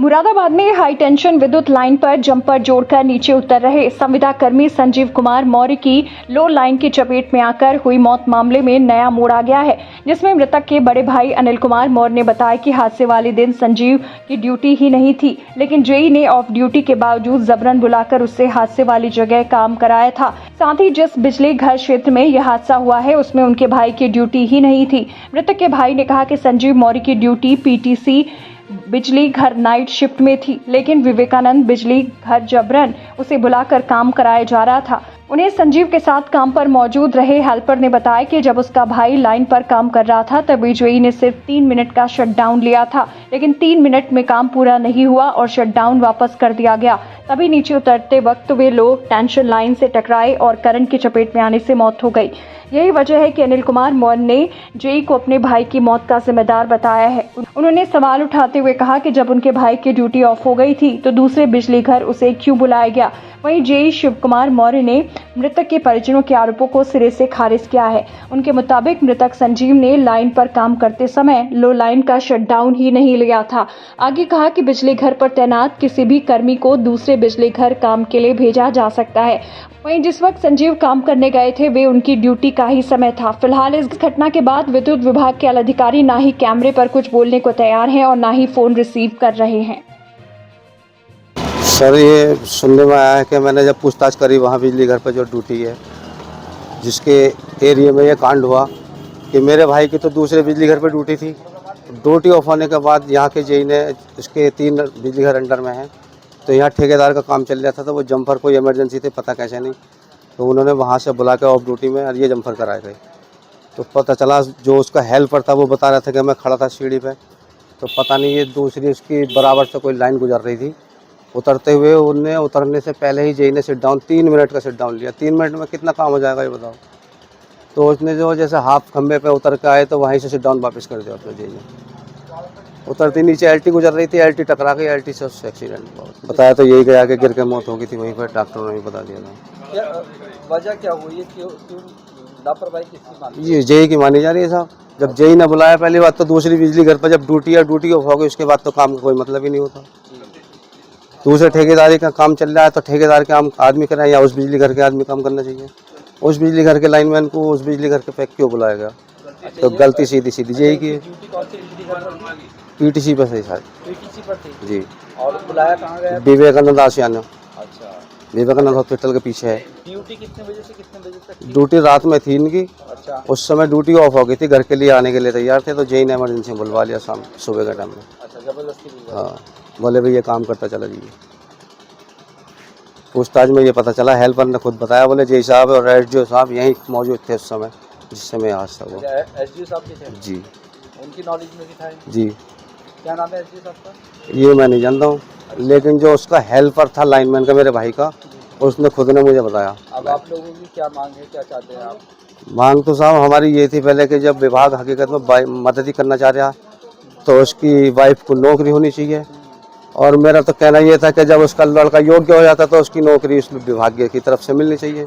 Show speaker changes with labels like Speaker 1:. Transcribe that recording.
Speaker 1: मुरादाबाद में high tension विद्युत line पर जंपर जोड़कर नीचे उतर रहे संविदा कर्मी संजीव कुमार मौर्य की लो लाइन की चपेट में आकर हुई मौत मामले में नया मोड़ आ गया है, जिसमें मृतक के बड़े भाई अनिल कुमार मौर्य ने बताया कि हादसे वाले दिन संजीव की ड्यूटी ही नहीं थी, लेकिन जेई ने ऑफ ड्यूटी के बावजूद जबरन बुलाकर उससे हादसे वाली जगह काम कराया था। साथ ही जिस बिजली घर क्षेत्र में यह हादसा हुआ है उसमें उनके भाई की ड्यूटी ही नहीं थी। मृतक के भाई ने कहा कि संजीव मौर्य की ड्यूटी पीटीसी बिजली घर नाइट शिफ्ट में थी, लेकिन विवेकानंद बिजली घर जबरन उसे बुलाकर काम कराया जा रहा था। उन्हें संजीव के साथ काम पर मौजूद रहे हेल्पर ने बताया कि जब उसका भाई लाइन पर काम कर रहा था तभी जेई ने सिर्फ 3 मिनट का शटडाउन लिया था, लेकिन 3 मिनट में काम पूरा नहीं हुआ और शटडाउन वापस कर दिया गया। तभी नीचे उतरते वक्त वे लो टेंशन लाइन से टकराए और करंट की चपेट में आने से मौत हो गई। यही वजह है कि अनिल कुमार मौर्य ने जेई को अपने भाई की मौत का जिम्मेदार बताया है। उन्होंने सवाल उठाते हुए कहा कि जब उनके भाई की ड्यूटी ऑफ हो गई थी तो दूसरे बिजली घर उसे क्यों बुलाया गया। वहीं जेई शिव कुमार मौर्य ने मृतक के परिजनों के आरोपों को सिरे से खारिज किया है। उनके मुताबिक मृतक संजीव ने लाइन पर काम करते समय लो लाइन का शटडाउन ही नहीं लिया था। आगे कहा कि बिजली घर पर तैनात किसी भी कर्मी को दूसरे बिजली घर काम के लिए भेजा जा सकता है। वहीं जिस वक्त संजीव काम करने गए थे वे उनकी ड्यूटी का ही समय था। फिलहाल इस घटना के बाद विद्युत विभाग के अधिकारी ना ही कैमरे पर कुछ बोलने को तैयार हैं और ना ही फोन रिसीव कर रहे हैं।
Speaker 2: सर, ये सुनने में आया है कि मैंने जब पूछताछ करी वहाँ बिजली घर पर जो ड्यूटी है जिसके एरिया में ये कांड हुआ कि मेरे भाई की तो दूसरे बिजली घर पर ड्यूटी थी। ड्यूटी ऑफ होने के बाद यहाँ के जेई ने इसके 3 बिजली घर अंडर में हैं, तो यहाँ ठेकेदार का काम चल रहा था, तो वो जंपर कोई इमरजेंसी थे, पता कैसे नहीं, तो उन्होंने वहाँ से बुला के ऑफ ड्यूटी में और ये जंपर कराए गए। तो पता चला जो उसका हेल्पर था वो बता रहा था कि मैं खड़ा था सीढ़ी पे, तो पता नहीं ये दूसरी उसकी बराबर से कोई लाइन गुजर रही थी। उतरते हुए उनने उतरने से पहले ही जेई ने सिट डाउन 3 मिनट का सिट डाउन लिया। 3 मिनट में कितना काम हो जाएगा ये बताओ। तो उसने जो जैसे हाफ खंबे पे उतर के आए तो वहीं से सिट डाउन वापस कर दिया उसने जेई ने। उतरती नीचे एलटी गुजर रही थी, एलटी टकरा गई, एलटी से उससे एक्सीडेंट बताया तो यही गया कि गिर के मौत हो गई थी वहीं पर, डॉक्टरों ने बता दिया था।
Speaker 3: क्या वजह क्या हुई है, क्यों लापरवाही किसकी मानी?
Speaker 2: ये जेई की मानी जा रही है साहब। जब जेई ने बुलाया पहली बात तो दूसरी बिजली घर पर जब ड्यूटी ऑफ हो गई उसके बाद तो काम का कोई मतलब ही नहीं होता। दूसरे ठेकेदारी का काम चल रहा है तो ठेकेदार के आदमी कराए या उस बिजली घर के आदमी काम करना चाहिए। उस बिजली घर के लाइनमैन को उस बिजली घर के पे क्यों बुलाया गया? तो गलती सीधी जेई की है। पीटीसी पर सही साहब।
Speaker 3: पीटीसी पर थी
Speaker 2: जी।
Speaker 3: और बुलाया कहाँ गया?
Speaker 2: विवेकानंद आशियाना।
Speaker 3: अच्छा,
Speaker 2: विवेकानंद हॉस्पिटल के पीछे है।
Speaker 3: ड्यूटी कितने बजे से कितने बजे तक?
Speaker 2: ड्यूटी रात में थी इनकी।
Speaker 3: अच्छा,
Speaker 2: उस समय ड्यूटी ऑफ हो गई थी, घर के लिए आने के लिए तैयार थे, तो जेई ने इमरजेंसी बुलवा लिया शाम सुबह के टाइम में।
Speaker 3: अच्छा, जबरदस्ती बुलवाया।
Speaker 2: हाँ, बोले भैया काम करता चला जाइए। पूछताछ में ये पता चला, हेल्पर ने खुद बताया, बोले जेई साहब और एसडीओ साहब यहीं मौजूद थे उस समय जिस समय हादसा हुआ।
Speaker 3: एसडीओ साहब भी थे?
Speaker 2: जी।
Speaker 3: उनकी नॉलेज में भी था?
Speaker 2: जी।
Speaker 3: क्या नाम है एसडीओ साहब का?
Speaker 2: ये मैं नहीं जानता हूँ, लेकिन जो उसका हेल्पर था लाइनमैन का मेरे भाई का, उसने खुद ने मुझे बताया।
Speaker 3: अब आप लोगों की क्या मांग है, क्या चाहते हैं आप?
Speaker 2: मांग तो साहब हमारी ये थी पहले कि जब विभाग हकीकत में मदद ही करना चाह रहा तो उसकी वाइफ को नौकरी होनी चाहिए, और मेरा तो कहना ये था कि जब उसका लड़का योग्य हो जाता तो उसकी नौकरी उस विभाग की तरफ से मिलनी चाहिए।